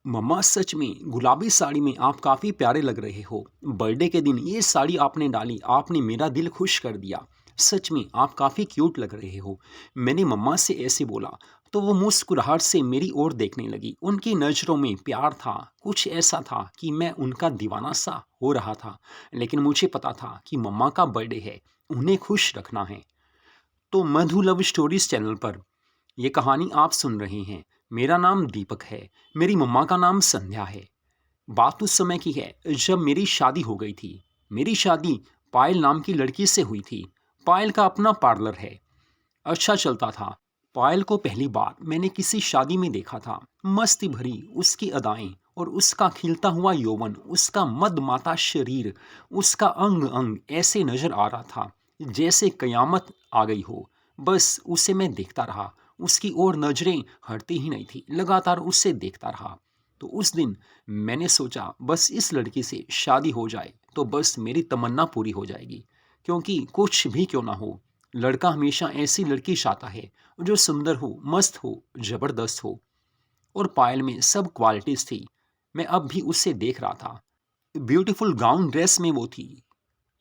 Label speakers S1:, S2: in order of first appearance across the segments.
S1: मम्मा, सच में गुलाबी साड़ी में आप काफ़ी प्यारे लग रहे हो। बर्थडे के दिन ये साड़ी आपने डाली, आपने मेरा दिल खुश कर दिया। सच में आप काफ़ी क्यूट लग रहे हो। मैंने मम्मा से ऐसे बोला तो वो मुस्कुराहट से मेरी ओर देखने लगी। उनकी नज़रों में प्यार था। कुछ ऐसा था कि मैं उनका दीवाना सा हो रहा था। लेकिन मुझे पता था कि मम्मा का बर्थडे है, उन्हें खुश रखना है। तो मधु लव स्टोरीज चैनल पर ये कहानी आप सुन रहे हैं। मेरा नाम दीपक है। मेरी मम्मा का नाम संध्या है। बात उस समय की है जब मेरी शादी हो गई थी। मेरी शादी पायल नाम की लड़की से हुई थी। पायल का अपना पार्लर है, अच्छा चलता था। पायल को पहली बार मैंने किसी शादी में देखा था। मस्ती भरी उसकी अदाएं और उसका खिलता हुआ यौवन, उसका मदमाता शरीर, उसका अंग अंग ऐसे नजर आ रहा था जैसे कयामत आ गई हो। बस उसे मैं देखता रहा। उसकी ओर नजरें हटती ही नहीं थी, लगातार उससे देखता रहा। तो उस दिन मैंने सोचा बस इस लड़की से शादी हो जाए तो बस मेरी तमन्ना पूरी हो जाएगी। क्योंकि कुछ भी क्यों ना हो, लड़का हमेशा ऐसी लड़की चाहता है जो सुंदर हो, मस्त हो, जबरदस्त हो। और पायल में सब क्वालिटीज थी। मैं अब भी उसे देख रहा था। ब्यूटीफुल गाउन ड्रेस में वो थी।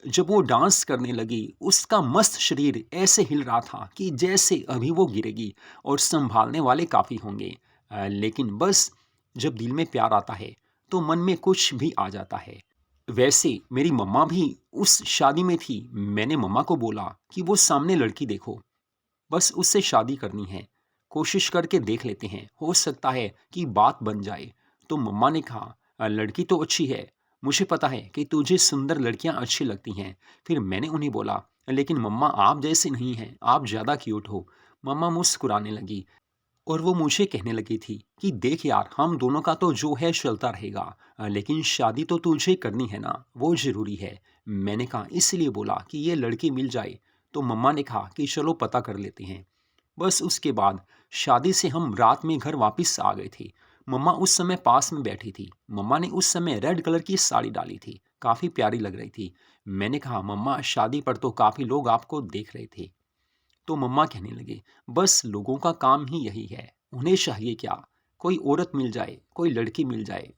S1: जब वो डांस करने लगी, उसका मस्त शरीर ऐसे हिल रहा था कि जैसे अभी वो गिरेगी। और संभालने वाले काफ़ी होंगे। लेकिन बस जब दिल में प्यार आता है तो मन में कुछ भी आ जाता है। वैसे मेरी मम्मा भी उस शादी में थी। मैंने मम्मा को बोला कि वो सामने लड़की देखो, बस उससे शादी करनी है। कोशिश करके देख लेते हैं, हो सकता है कि बात बन जाए। तो मम्मा ने कहा, लड़की तो अच्छी है। मुझे पता है कि तुझे सुंदर लड़कियां अच्छी लगती हैं।" फिर मैंने उन्हें बोला, "लेकिन मम्मा, आप जैसे नहीं हैं, आप ज़्यादा क्यूट हो।" मम्मा मुस्कुराने लगी और वो मुझे कहने लगी थी कि देख यार, हम दोनों का तो जो है चलता रहेगा, लेकिन शादी तो तुझे करनी है ना, वो ज़रूरी है। मैंने कहा इसलिए बोला कि ये लड़की मिल जाए। तो मम्मा ने कहा कि चलो पता कर लेते हैं। बस उसके बाद शादी से हम रात में घर वापस आ गए थे। मम्मा उस समय पास में बैठी थी। मम्मा ने उस समय रेड कलर की साड़ी डाली थी, काफ़ी प्यारी लग रही थी। मैंने कहा, मम्मा, शादी पर तो काफ़ी लोग आपको देख रहे थे। तो मम्मा कहने लगे, बस लोगों का काम ही यही है, उन्हें चाहिए क्या, कोई औरत मिल जाए, कोई लड़की मिल जाए,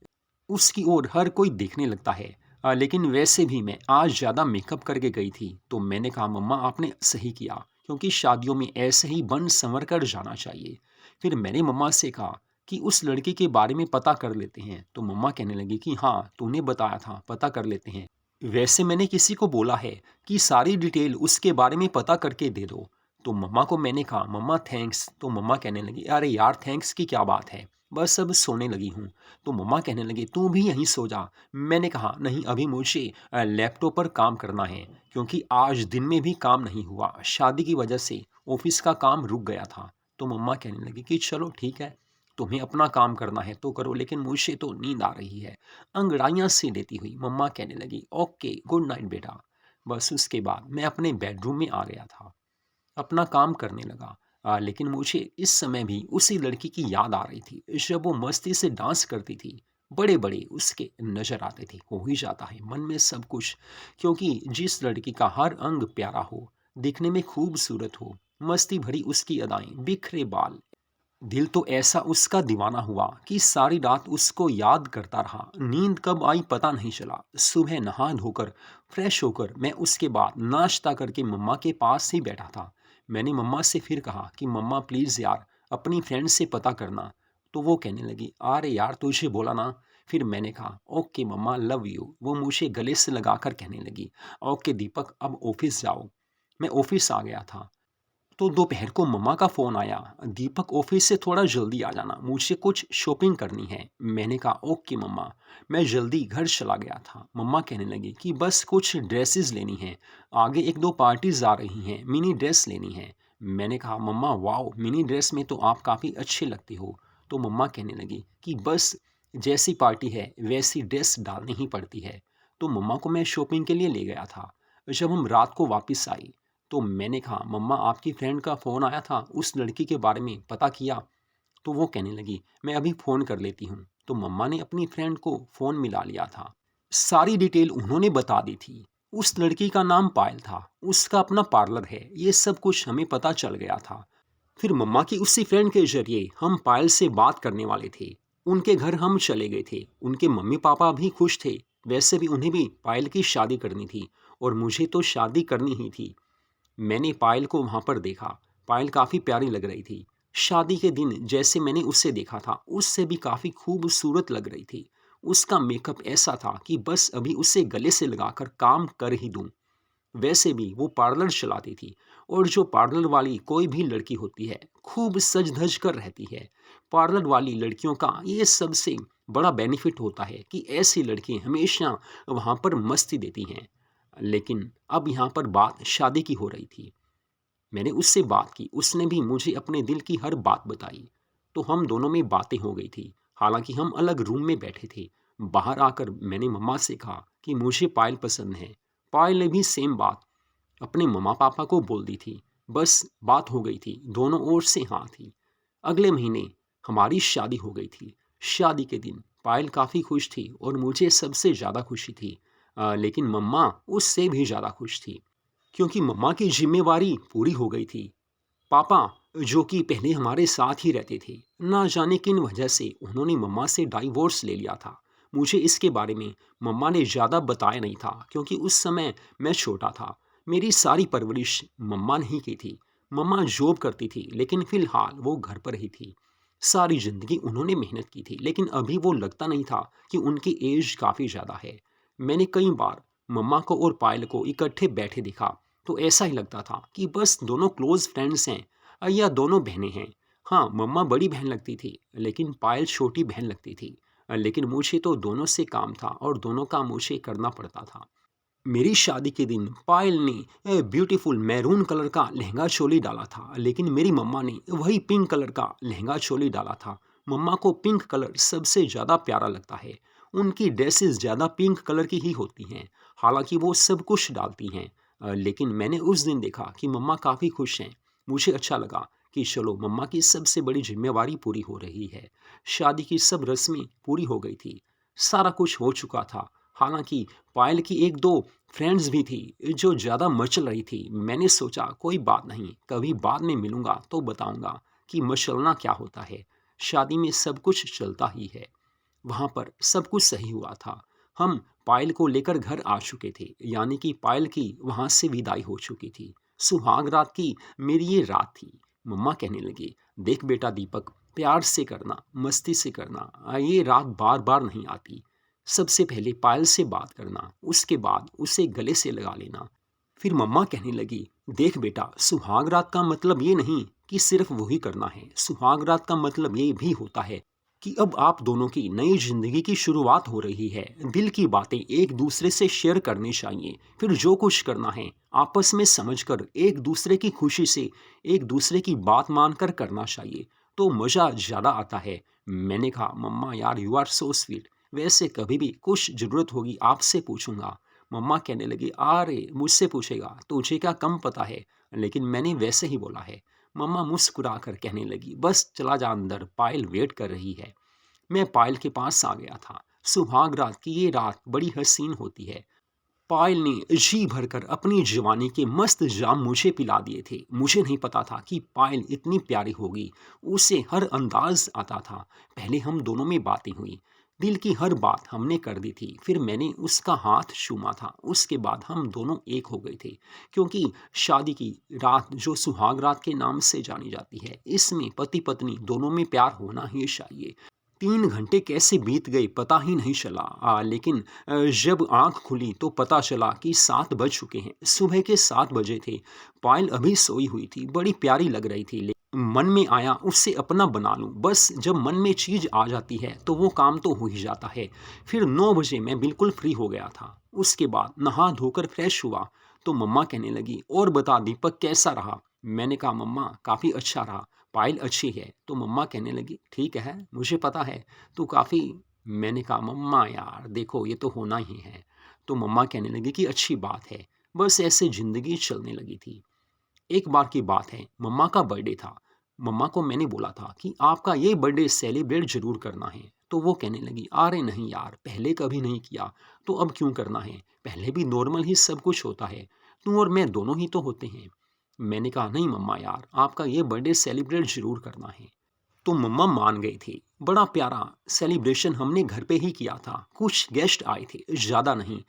S1: उसकी ओर हर कोई देखने लगता है। लेकिन वैसे भी मैं आज ज़्यादा मेकअप करके गई थी। तो मैंने कहा, मम्मा, आपने सही किया, क्योंकि शादियों में ऐसे ही बन संवर कर जाना चाहिए। फिर मैंने मम्मा से कहा कि उस लड़के के बारे में पता कर लेते हैं। तो मम्मा कहने लगी कि हाँ, तूने बताया था, पता कर लेते हैं। वैसे मैंने किसी को बोला है कि सारी डिटेल उसके बारे में पता करके दे दो। तो मम्मा को मैंने कहा, मम्मा थैंक्स। तो मम्मा कहने लगी, अरे यार, थैंक्स की क्या बात है, बस अब सोने लगी हूँ। तो मम्मा कहने लगी, तू भी यहीं सो जा। मैंने कहा, नहीं, अभी मुझे लैपटॉप पर काम करना है, क्योंकि आज दिन में भी काम नहीं हुआ। शादी की वजह से ऑफिस का काम रुक गया था। तो मम्मा कहने लगी कि चलो ठीक है, तुम्हें अपना काम करना है तो करो, लेकिन मुझे तो नींद आ रही है। अंगड़ाइयाँ सी लेती हुई मम्मा कहने लगी, ओके, गुड नाइट बेटा। बस उसके बाद मैं अपने बेडरूम में आ गया था, अपना काम करने लगा। लेकिन मुझे इस समय भी उसी लड़की की याद आ रही थी जब वो मस्ती से डांस करती थी। बड़े बड़े उसके नजर आते थे। हो ही जाता है मन में सब कुछ, क्योंकि जिस लड़की का हर अंग प्यारा हो, दिखने में खूबसूरत हो, मस्ती भरी उसकी अदाएं, बिखरे बाल, दिल तो ऐसा उसका दीवाना हुआ कि सारी रात उसको याद करता रहा। नींद कब आई पता नहीं चला। सुबह नहा धोकर फ्रेश होकर मैं उसके बाद नाश्ता करके मम्मा के पास ही बैठा था। मैंने मम्मा से फिर कहा कि मम्मा प्लीज़ यार, अपनी फ्रेंड से पता करना। तो वो कहने लगी, अरे यार, तुझे बोला ना। फिर मैंने कहा, ओके मम्मा, लव यू। वो मुझे गले से लगाकर कहने लगी, ओके दीपक, अब ऑफिस जाओ। मैं ऑफिस आ गया था। तो दोपहर को मम्मा का फ़ोन आया, दीपक ऑफिस से थोड़ा जल्दी आ जाना, मुझे कुछ शॉपिंग करनी है। मैंने कहा, ओके मम्मा। मैं जल्दी घर चला गया था। मम्मा कहने लगी कि बस कुछ ड्रेसेस लेनी हैं, आगे एक दो पार्टीज आ रही हैं, मिनी ड्रेस लेनी है। मैंने कहा, मम्मा वाओ, मिनी ड्रेस में तो आप काफ़ी अच्छी लगती हो। तो मम्मा कहने लगी कि बस जैसी पार्टी है वैसी ड्रेस डालनी ही पड़ती है। तो मम्मा को मैं शॉपिंग के लिए ले गया था। जब हम रात को वापस आई तो मैंने कहा, मम्मा, आपकी फ्रेंड का फ़ोन आया था, उस लड़की के बारे में पता किया? तो वो कहने लगी, मैं अभी फ़ोन कर लेती हूँ। तो मम्मा ने अपनी फ्रेंड को फ़ोन मिला लिया था। सारी डिटेल उन्होंने बता दी थी। उस लड़की का नाम पायल था, उसका अपना पार्लर है, ये सब कुछ हमें पता चल गया था। फिर मम्मा की उसी फ्रेंड के जरिए हम पायल से बात करने वाले थे। उनके घर हम चले गए थे। उनके मम्मी पापा भी खुश थे। वैसे भी उन्हें भी पायल की शादी करनी थी और मुझे तो शादी करनी ही थी। मैंने पायल को वहाँ पर देखा। पायल काफ़ी प्यारी लग रही थी। शादी के दिन जैसे मैंने उसे देखा था, उससे भी काफ़ी खूबसूरत लग रही थी। उसका मेकअप ऐसा था कि बस अभी उसे गले से लगाकर काम कर ही दूँ। वैसे भी वो पार्लर चलाती थी और जो पार्लर वाली कोई भी लड़की होती है, खूब सज धज कर रहती है। पार्लर वाली लड़कियों का ये सबसे बड़ा बेनिफिट होता है कि ऐसी लड़की हमेशा वहाँ पर मस्ती देती हैं। लेकिन अब यहाँ पर बात शादी की हो रही थी। मैंने उससे बात की, उसने भी मुझे अपने दिल की हर बात बताई। तो हम दोनों में बातें हो गई थी। हालांकि हम अलग रूम में बैठे थे। बाहर आकर मैंने मम्मा से कहा कि मुझे पायल पसंद है। पायल ने भी सेम बात अपने मम्मा पापा को बोल दी थी। बस बात हो गई थी, दोनों ओर से हाँ थी। अगले महीने हमारी शादी हो गई थी। शादी के दिन पायल काफ़ी खुश थी और मुझे सबसे ज़्यादा खुशी थी। लेकिन मम्मा उससे भी ज़्यादा खुश थी क्योंकि मम्मा की जिम्मेवारी पूरी हो गई थी। पापा, जो कि पहले हमारे साथ ही रहते थे, ना जाने किन वजह से उन्होंने मम्मा से डाइवोर्स ले लिया था। मुझे इसके बारे में मम्मा ने ज़्यादा बताया नहीं था क्योंकि उस समय मैं छोटा था। मेरी सारी परवरिश मम्मा ने ही की थी। मम्मा जॉब करती थी लेकिन फ़िलहाल वो घर पर ही थी। सारी ज़िंदगी उन्होंने मेहनत की थी लेकिन अभी वो लगता नहीं था कि उनकी एज काफ़ी ज़्यादा है। मैंने कई बार मम्मा को और पायल को इकट्ठे बैठे देखा तो ऐसा ही लगता था कि बस दोनों क्लोज़ फ्रेंड्स हैं या दोनों बहनें हैं। हाँ, मम्मा बड़ी बहन लगती थी, लेकिन पायल छोटी बहन लगती थी। लेकिन मुझे तो दोनों से काम था और दोनों काम मुझे करना पड़ता था। मेरी शादी के दिन पायल ने ब्यूटीफुल मैरून कलर का लहंगा चोली डाला था, लेकिन मेरी मम्मा ने वही पिंक कलर का लहंगा चोली डाला था। मम्मा को पिंक कलर सबसे ज़्यादा प्यारा लगता है। उनकी ड्रेसेस ज़्यादा पिंक कलर की ही होती हैं। हालांकि वो सब कुछ डालती हैं। लेकिन मैंने उस दिन देखा कि मम्मा काफ़ी खुश हैं। मुझे अच्छा लगा कि चलो मम्मा की सबसे बड़ी जिम्मेवारी पूरी हो रही है। शादी की सब रस्में पूरी हो गई थी। सारा कुछ हो चुका था। हालांकि पायल की एक दो फ्रेंड्स भी थी जो ज़्यादा मचल रही थी। मैंने सोचा कोई बात नहीं, कभी बाद में मिलूंगा तो बताऊंगा कि मचलना क्या होता है। शादी में सब कुछ चलता ही है। वहाँ पर सब कुछ सही हुआ था। हम पायल को लेकर घर आ चुके थे, यानी कि पायल की वहाँ से विदाई हो चुकी थी। सुहाग रात की मेरी ये रात थी। मम्मा कहने लगी, देख बेटा दीपक, प्यार से करना, मस्ती से करना, ये रात बार बार नहीं आती। सबसे पहले पायल से बात करना, उसके बाद उसे गले से लगा लेना। फिर मम्मा कहने लगी, देख बेटा, सुहाग रात का मतलब ये नहीं कि सिर्फ वही करना है। सुहाग रात का मतलब ये भी होता है कि अब आप दोनों की नई जिंदगी की शुरुआत हो रही है। दिल की बातें एक दूसरे से शेयर करनी चाहिए। फिर जो कुछ करना है आपस में समझकर एक दूसरे की खुशी से एक दूसरे की बात मानकर करना चाहिए, तो मज़ा ज़्यादा आता है। मैंने कहा, मम्मा यार, यू आर सो स्वीट। वैसे कभी भी कुछ ज़रूरत होगी आपसे पूछूंगा। मम्मा कहने लगी, अरे मुझसे पूछेगा, तुझे क्या कम पता है। लेकिन मैंने वैसे ही बोला है। मम्मा मुस्कुरा कर कहने लगी, बस चला जा अंदर, पायल वेट कर रही है। मैं पायल के पास आ गया था। सुहाग रात की ये रात बड़ी हसीन होती है। पायल ने जी भरकर अपनी जवानी के मस्त जाम मुझे पिला दिए थे। मुझे नहीं पता था कि पायल इतनी प्यारी होगी। उसे हर अंदाज आता था। पहले हम दोनों में बातें हुई। दिल की हर बात हमने कर दी थी। फिर मैंने उसका हाथ चूमा था। उसके बाद हम दोनों एक हो गए थे। क्योंकि शादी की रात जो सुहाग रात के नाम से जानी जाती है, इसमें पति पत्नी दोनों में प्यार होना ही चाहिए। 3 घंटे कैसे बीत गए पता ही नहीं चला। लेकिन जब आंख खुली तो पता चला कि 7 बज चुके हैं। सुबह के 7 बजे थे। पायल अभी सोई हुई थी, बड़ी प्यारी लग रही थी। लेकिन मन में आया उससे अपना बना लूं। बस जब मन में चीज़ आ जाती है तो वो काम तो हो ही जाता है। फिर 9 बजे मैं बिल्कुल फ्री हो गया था। उसके बाद नहा धोकर फ्रेश हुआ तो मम्मा कहने लगी, और बता दीपक, कैसा रहा। मैंने कहा, मम्मा काफ़ी अच्छा रहा, पायल अच्छी है। तो मम्मा कहने लगी, ठीक है, मुझे पता है तू काफ़ी। मैंने कहा, मम्मा यार देखो, ये तो होना ही है। तो मम्मा कहने लगी कि अच्छी बात है। बस ऐसे ज़िंदगी चलने लगी थी। एक बार की बात है, मम्मा का बर्थडे था। मम्मा को मैंने बोला था कि आपका ये बर्थडे सेलिब्रेट ज़रूर करना है। तो वो कहने लगी, अरे नहीं यार, पहले कभी नहीं किया तो अब क्यों करना है। पहले भी नॉर्मल ही सब कुछ होता है। तू और मैं दोनों ही तो होते हैं। मैंने कहा, नहीं मम्मा यार, आपका ये बर्थडे सेलिब्रेट ज़रूर करना है। तो मम्मा मान गए थे। बड़ा प्यारा सेलिब्रेशन हमने घर पे ही किया था। कुछ गेस्ट आए थे, ज़्यादा नहीं।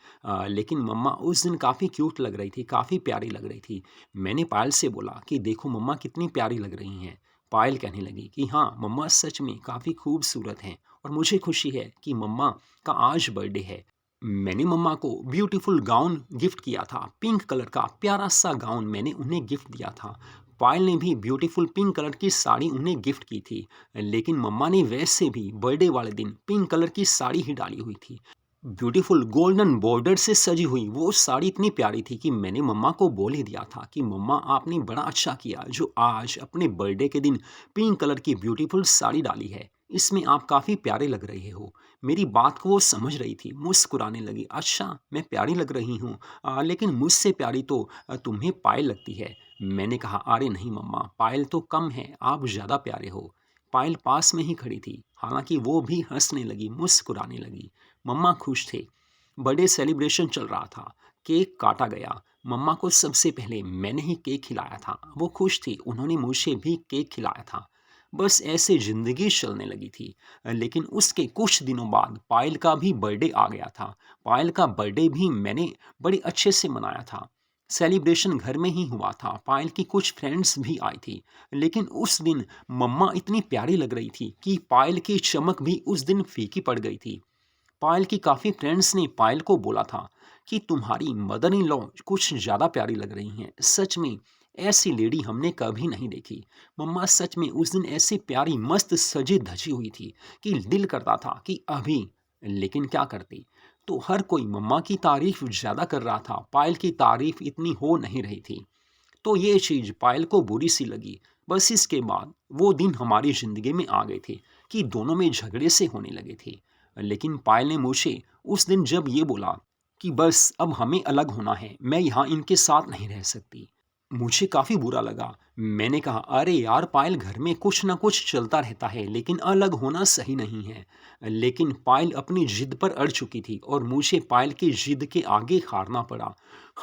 S1: लेकिन मम्मा उस दिन काफ़ी क्यूट लग रही थी, काफ़ी प्यारी लग रही थी। मैंने पायल से बोला कि देखो मम्मा कितनी प्यारी लग रही हैं। पायल कहने लगी कि हाँ मम्मा सच में काफ़ी खूबसूरत हैं और मुझे खुशी है कि मम्मा का आज बर्थडे है। मैंने मम्मा को ब्यूटीफुल गाउन गिफ्ट किया था, पिंक कलर का प्यारा सा गाउन मैंने उन्हें गिफ्ट दिया था। पायल ने भी ब्यूटीफुल पिंक कलर की साड़ी उन्हें गिफ्ट की थी। लेकिन मम्मा ने वैसे भी बर्थडे वाले दिन पिंक कलर की साड़ी ही डाली हुई थी। ब्यूटीफुल गोल्डन बॉर्डर से सजी हुई वो साड़ी इतनी प्यारी थी कि मैंने मम्मा को बोल ही दिया था कि मम्मा आपने बड़ा अच्छा किया जो आज अपने बर्थडे के दिन पिंक कलर की ब्यूटीफुल साड़ी डाली है। इसमें आप काफ़ी प्यारे लग रहे हो। मेरी बात को वो समझ रही थी, मुस्कुराने लगी। अच्छा मैं प्यारी लग रही हूँ, लेकिन मुझसे प्यारी तो तुम्हें पायल लगती है। मैंने कहा अरे नहीं मम्मा, पायल तो कम है, आप ज़्यादा प्यारे हो। पायल पास में ही खड़ी थी, हालांकि वो भी हंसने लगी, मुस्कुराने लगी। मम्मा खुश थे। बर्थडे सेलिब्रेशन चल रहा था। केक काटा गया। मम्मा को सबसे पहले मैंने ही केक खिलाया था। वो खुश थी, उन्होंने मुझे भी केक खिलाया था। बस ऐसे ज़िंदगी चलने लगी थी। लेकिन उसके कुछ दिनों बाद पायल का भी बर्थडे आ गया था। पायल का बर्थडे भी मैंने बड़े अच्छे से मनाया था। सेलिब्रेशन घर में ही हुआ था। पायल की कुछ फ्रेंड्स भी आई थी। लेकिन उस दिन मम्मा इतनी प्यारी लग रही थी कि पायल की चमक भी उस दिन फीकी पड़ गई थी। पायल की काफ़ी फ्रेंड्स ने पायल को बोला था कि तुम्हारी मदर इन लॉ कुछ ज़्यादा प्यारी लग रही हैं। सच में ऐसी लेडी हमने कभी नहीं देखी। मम्मा सच में उस दिन ऐसी प्यारी मस्त सजी धजी हुई थी कि दिल करता था कि अभी, लेकिन क्या करती। तो हर कोई मम्मा की तारीफ ज़्यादा कर रहा था, पायल की तारीफ इतनी हो नहीं रही थी। तो ये चीज़ पायल को बुरी सी लगी। बस इसके बाद वो दिन हमारी ज़िंदगी में आ गए थे कि दोनों में झगड़े से होने लगे थे। लेकिन पायल ने मुझे उस दिन जब ये बोला कि बस अब हमें अलग होना है, मैं यहाँ इनके साथ नहीं रह सकती, मुझे काफ़ी बुरा लगा। मैंने कहा अरे यार पायल, घर में कुछ ना कुछ चलता रहता है लेकिन अलग होना सही नहीं है। लेकिन पायल अपनी ज़िद पर अड़ चुकी थी और मुझे पायल की ज़िद के आगे हारना पड़ा।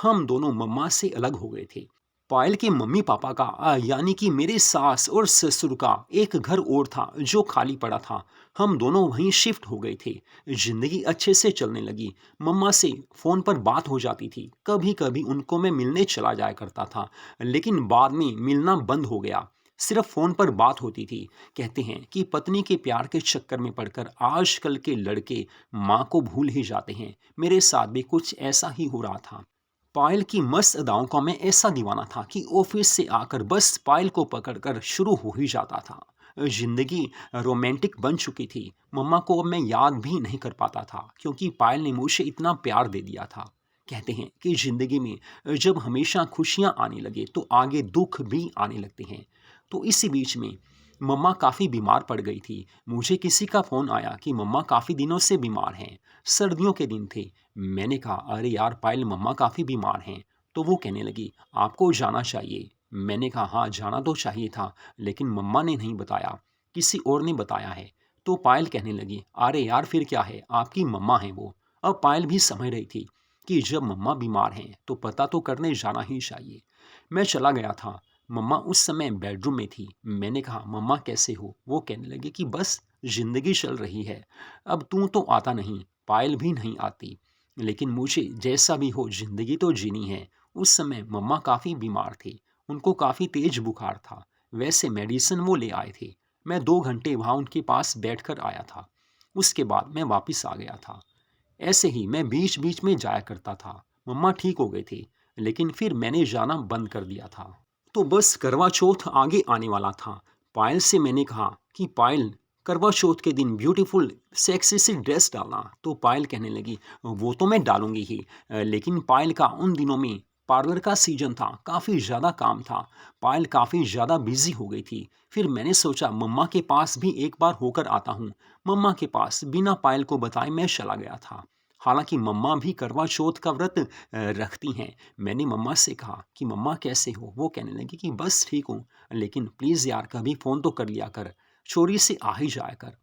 S1: हम दोनों मम्मा से अलग हो गए थे। पायल के मम्मी पापा का यानी कि मेरे सास और ससुर का एक घर और था जो खाली पड़ा था। हम दोनों वहीं शिफ्ट हो गए थे। ज़िंदगी अच्छे से चलने लगी। मम्मा से फ़ोन पर बात हो जाती थी। कभी कभी उनको मैं मिलने चला जाया करता था, लेकिन बाद में मिलना बंद हो गया। सिर्फ फ़ोन पर बात होती थी। कहते हैं कि पत्नी के प्यार के चक्कर में पड़कर आजकल के लड़के माँ को भूल ही जाते हैं। मेरे साथ भी कुछ ऐसा ही हो रहा था। पायल की मस्त अदाओं का मैं ऐसा दीवाना था कि ऑफिस से आकर बस पायल को पकड़कर शुरू हो ही जाता था। जिंदगी रोमांटिक बन चुकी थी। मम्मा को अब मैं याद भी नहीं कर पाता था क्योंकि पायल ने मुझे इतना प्यार दे दिया था। कहते हैं कि जिंदगी में जब हमेशा खुशियां आने लगे तो आगे दुख भी आने लगते हैं। तो इसी बीच में मम्मा काफ़ी बीमार पड़ गई थी। मुझे किसी का फ़ोन आया कि मम्मा काफ़ी दिनों से बीमार हैं। सर्दियों के दिन थे। मैंने कहा अरे यार पायल, मम्मा काफ़ी बीमार हैं। तो वो कहने लगी आपको जाना चाहिए। मैंने कहा हाँ जाना तो चाहिए था, लेकिन मम्मा ने नहीं बताया, किसी और ने बताया है। तो पायल कहने लगी अरे यार फिर क्या है, आपकी मम्मा हैं वो। अब पायल भी समझ रही थी कि जब मम्मा बीमार हैं तो पता तो करने जाना ही चाहिए। मैं चला गया था। मम्मा उस समय बेडरूम में थी। मैंने कहा मम्मा कैसे हो। वो कहने लगी कि बस जिंदगी चल रही है। अब तू तो आता नहीं, पायल भी नहीं आती, लेकिन मुझे जैसा भी हो ज़िंदगी तो जीनी है। उस समय मम्मा काफ़ी बीमार थी। उनको काफ़ी तेज बुखार था। वैसे मेडिसिन वो ले आए थे। मैं 2 घंटे वहाँ उनके पास बैठकर आया था। उसके बाद मैं वापस आ गया था। ऐसे ही मैं बीच बीच में जाया करता था। मम्मा ठीक हो गई थी, लेकिन फिर मैंने जाना बंद कर दिया था। तो बस करवा चौथ आगे आने वाला था। पायल से मैंने कहा कि पायल, करवा चौथ के दिन ब्यूटीफुल सेक्सी सी ड्रेस डालना। तो पायल कहने लगी वो तो मैं डालूंगी ही। लेकिन पायल का उन दिनों में पार्लर का सीजन था, काफ़ी ज़्यादा काम था। पायल काफ़ी ज़्यादा बिजी हो गई थी। फिर मैंने सोचा मम्मा के पास भी एक बार होकर आता हूँ। मम्मा के पास बिना पायल को बताए मैं चला गया था। हालांकि मम्मा भी करवा चौथ का व्रत रखती हैं। मैंने मम्मा से कहा कि मम्मा कैसे हो। वो कहने लगी कि बस ठीक हूँ, लेकिन प्लीज़ यार कभी फ़ोन तो कर लिया कर, चोरी से आ ही जाया कर।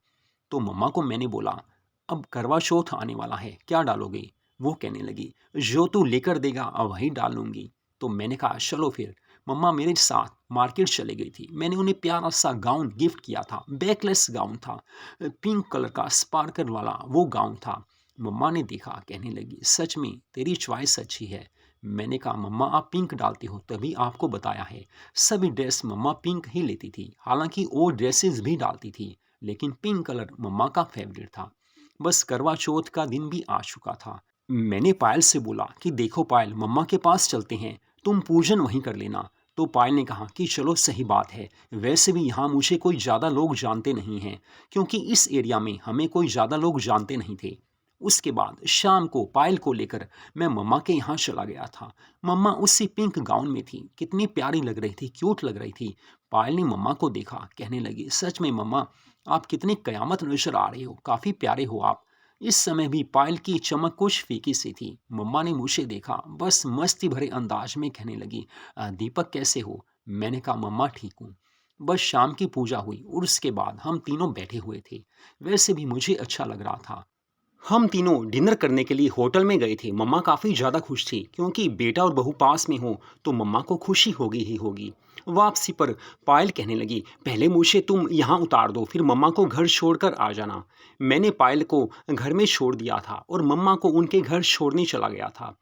S1: तो मम्मा को मैंने बोला अब करवा चौथ आने वाला है, क्या डालोगे। वो कहने लगी जो तू लेकर देगा अब वही डाल लूँगी। तो मैंने कहा चलो फिर। मम्मा मेरे साथ मार्केट चली गई थी। मैंने उन्हें प्यारा सा गाउन गिफ्ट किया था, बैकलेस गाउन था, पिंक कलर का स्पार्कल वाला वो गाउन था। मम्मा ने देखा, कहने लगी, सच में तेरी चॉइस अच्छी है। मैंने कहा, मम्मा आप पिंक डालती हो तभी आपको बताया है। सभी ड्रेस मम्मा पिंक ही लेती थी, हालांकि और ड्रेसेस भी डालती थी, लेकिन पिंक कलर मम्मा का फेवरेट था। बस करवा चौथ का दिन भी आ चुका था। मैंने पायल से बोला कि देखो पायल, मम्मा के पास चलते हैं, तुम पूजन वहीं कर लेना। तो पायल ने कहा कि चलो सही बात है, वैसे भी यहाँ मुझे कोई ज़्यादा लोग जानते नहीं हैं, क्योंकि इस एरिया में हमें कोई ज़्यादा लोग जानते नहीं थे। उसके बाद शाम को पायल को लेकर मैं मम्मा के यहाँ चला गया था। मम्मा उसी पिंक गाउन में थी, कितनी प्यारी लग रही थी, क्यूट लग रही थी। पायल ने मम्मा को देखा, कहने लगी, सच में मम्मा आप कितनी कयामत नजर आ रहे हो, काफ़ी प्यारे हो आप। इस समय भी पायल की चमक कुछ फीकी सी थी। मम्मा ने मुझे देखा, बस मस्ती भरे अंदाज में कहने लगी, दीपक कैसे हो?" मैंने कहा, "मम्मा ठीक हूँ।" बस शाम की पूजा हुई और उसके बाद हम तीनों बैठे हुए थे। वैसे भी मुझे अच्छा लग रहा था। हम तीनों डिनर करने के लिए होटल में गए थे। मम्मा काफ़ी ज़्यादा खुश थी, क्योंकि बेटा और बहू पास में हो तो मम्मा को खुशी होगी ही होगी। वापसी पर पायल कहने लगी, पहले मुझे तुम यहाँ उतार दो, फिर मम्मा को घर छोड़कर आ जाना। मैंने पायल को घर में छोड़ दिया था और मम्मा को उनके घर छोड़ने चला गया था।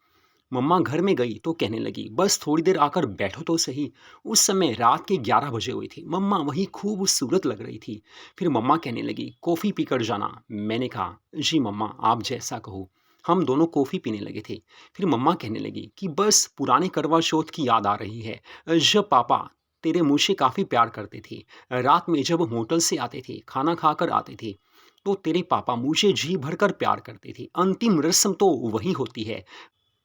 S1: मम्मा घर में गई तो कहने लगी, बस थोड़ी देर आकर बैठो तो सही। उस समय रात के 11 बजे हुए थे। मम्मा वही खूबसूरत लग रही थी। फिर मम्मा कहने लगी, कॉफ़ी पीकर जाना। मैंने कहा, जी मम्मा आप जैसा कहो। हम दोनों कॉफ़ी पीने लगे थे। फिर मम्मा कहने लगी कि बस पुराने करवा चौथ की याद आ रही है, जब पापा तेरे मुँह से काफ़ी प्यार करते थे। रात में जब होटल से आते थे, खाना खाकर आते थे, तो तेरे पापा मुझे जी भरकर प्यार करते थे। अंतिम रस्म तो वही होती है।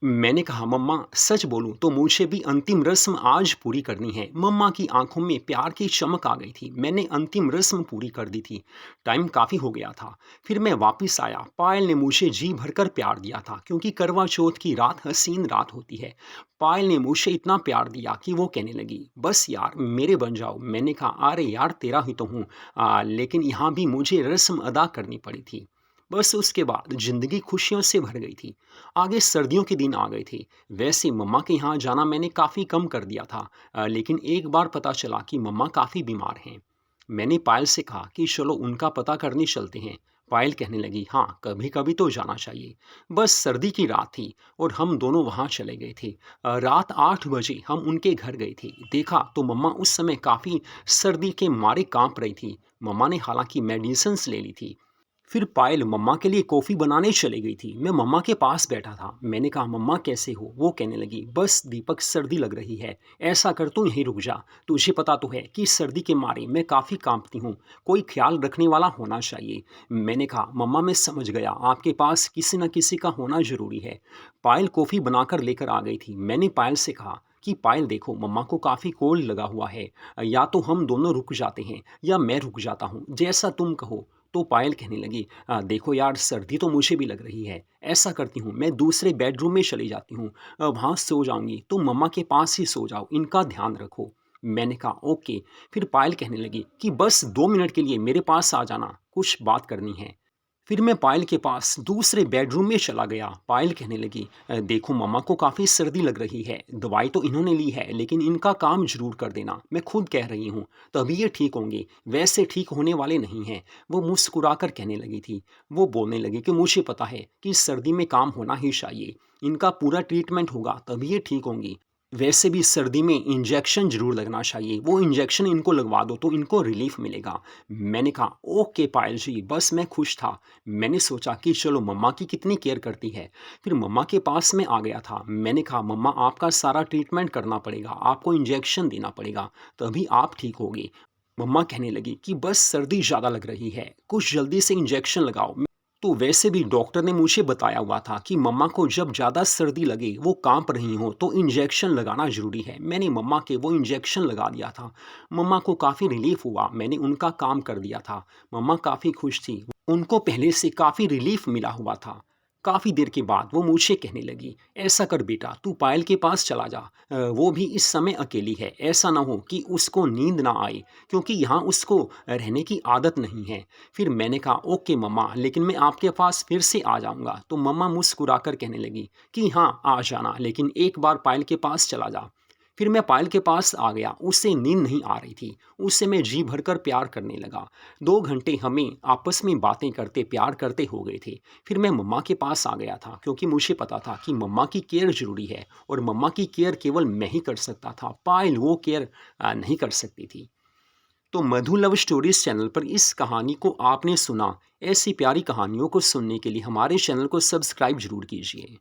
S1: मैंने कहा, मम्मा सच बोलूं तो मुझे भी अंतिम रस्म आज पूरी करनी है। मम्मा की आंखों में प्यार की चमक आ गई थी। मैंने अंतिम रस्म पूरी कर दी थी। टाइम काफ़ी हो गया था। फिर मैं वापस आया। पायल ने मुझे जी भरकर प्यार दिया था, क्योंकि करवा चौथ की रात हसीन रात होती है। पायल ने मुझे इतना प्यार दिया कि वो कहने लगी, बस यार मेरे बन जाओ। मैंने कहा, अरे यार तेरा ही तो हूँ, लेकिन यहाँ भी मुझे रस्म अदा करनी पड़ी थी। बस उसके बाद ज़िंदगी खुशियों से भर गई थी। आगे सर्दियों के दिन आ गए थे। वैसे मम्मा के यहाँ जाना मैंने काफ़ी कम कर दिया था, लेकिन एक बार पता चला कि मम्मा काफ़ी बीमार हैं। मैंने पायल से कहा कि चलो उनका पता करने चलते हैं। पायल कहने लगी, हाँ कभी कभी तो जाना चाहिए। बस सर्दी की रात थी और हम दोनों वहाँ चले गए थे। रात 8 बजे हम उनके घर गए थे। देखा तो मम्मा उस समय काफ़ी सर्दी के मारे कांप रही थी। मम्मा ने हालांकि मेडिसिन्स ले ली थी। फिर पायल मम्मा के लिए कॉफ़ी बनाने चली गई थी। मैं मम्मा के पास बैठा था। मैंने कहा, मम्मा कैसे हो? वो कहने लगी, बस दीपक सर्दी लग रही है, ऐसा कर तू यहीं रुक जा। तुझे पता तो है कि सर्दी के मारे मैं काफ़ी कांपती हूँ, कोई ख्याल रखने वाला होना चाहिए। मैंने कहा, मम्मा मैं समझ गया, आपके पास किसी न किसी का होना ज़रूरी है। पायल कॉफ़ी बनाकर लेकर आ गई थी। मैंने पायल से कहा कि पायल देखो मम्मा को काफ़ी कोल्ड लगा हुआ है, या तो हम दोनों रुक जाते हैं या मैं रुक जाता हूँ, जैसा तुम कहो। तो पायल कहने लगी, देखो यार सर्दी तो मुझे भी लग रही है, ऐसा करती हूँ मैं दूसरे बेडरूम में चली जाती हूँ, वहाँ सो जाऊँगी, तुम मम्मा के पास ही सो जाओ, इनका ध्यान रखो। मैंने कहा ओके। फिर पायल कहने लगी कि बस 2 मिनट के लिए मेरे पास आ जाना, कुछ बात करनी है। फिर मैं पायल के पास दूसरे बेडरूम में चला गया। पायल कहने लगी, देखो मम्मा को काफ़ी सर्दी लग रही है, दवाई तो इन्होंने ली है, लेकिन इनका काम ज़रूर कर देना, मैं खुद कह रही हूँ, तभी ये ठीक होंगे, वैसे ठीक होने वाले नहीं हैं। वो मुस्कुराकर कहने लगी थी। वो बोलने लगी कि मुझे पता है कि सर्दी में काम होना ही चाहिए, इनका पूरा ट्रीटमेंट होगा तभी ये ठीक होंगी। वैसे भी सर्दी में इंजेक्शन ज़रूर लगना चाहिए, वो इंजेक्शन इनको लगवा दो तो इनको रिलीफ मिलेगा। मैंने कहा ओके पायल जी, बस मैं खुश था। मैंने सोचा कि चलो मम्मा की कितनी केयर करती है। फिर मम्मा के पास में आ गया था। मैंने कहा, मम्मा आपका सारा ट्रीटमेंट करना पड़ेगा, आपको इंजेक्शन देना पड़ेगा, तभी आप ठीक होगे। मम्मा कहने लगी कि बस सर्दी ज़्यादा लग रही है, कुछ जल्दी से इंजेक्शन लगाओ। तो वैसे भी डॉक्टर ने मुझे बताया हुआ था कि मम्मा को जब ज़्यादा सर्दी लगे, वो कांप रही हो, तो इंजेक्शन लगाना ज़रूरी है। मैंने मम्मा के वो इंजेक्शन लगा दिया था। मम्मा को काफ़ी रिलीफ हुआ, मैंने उनका काम कर दिया था। मम्मा काफ़ी खुश थी, उनको पहले से काफ़ी रिलीफ मिला हुआ था। काफ़ी देर के बाद वो मुझे कहने लगी, ऐसा कर बेटा तू पायल के पास चला जा, वो भी इस समय अकेली है, ऐसा ना हो कि उसको नींद ना आए, क्योंकि यहाँ उसको रहने की आदत नहीं है। फिर मैंने कहा ओके मम्मा, लेकिन मैं आपके पास फिर से आ जाऊँगा। तो मम्मा मुस्कुराकर कहने लगी कि हाँ आ जाना, लेकिन एक बार पायल के पास चला जा। फिर मैं पायल के पास आ गया, उससे नींद नहीं आ रही थी, उससे मैं जी भरकर प्यार करने लगा। 2 घंटे हमें आपस में बातें करते, प्यार करते हो गए थे। फिर मैं मम्मा के पास आ गया था क्योंकि मुझे पता था कि मम्मा की केयर ज़रूरी है और मम्मा की केयर केवल मैं ही कर सकता था, पायल वो केयर नहीं कर सकती थी। तो मधु लव स्टोरीज़ चैनल पर इस कहानी को आपने सुना। ऐसी प्यारी कहानियों को सुनने के लिए हमारे चैनल को सब्सक्राइब ज़रूर कीजिए।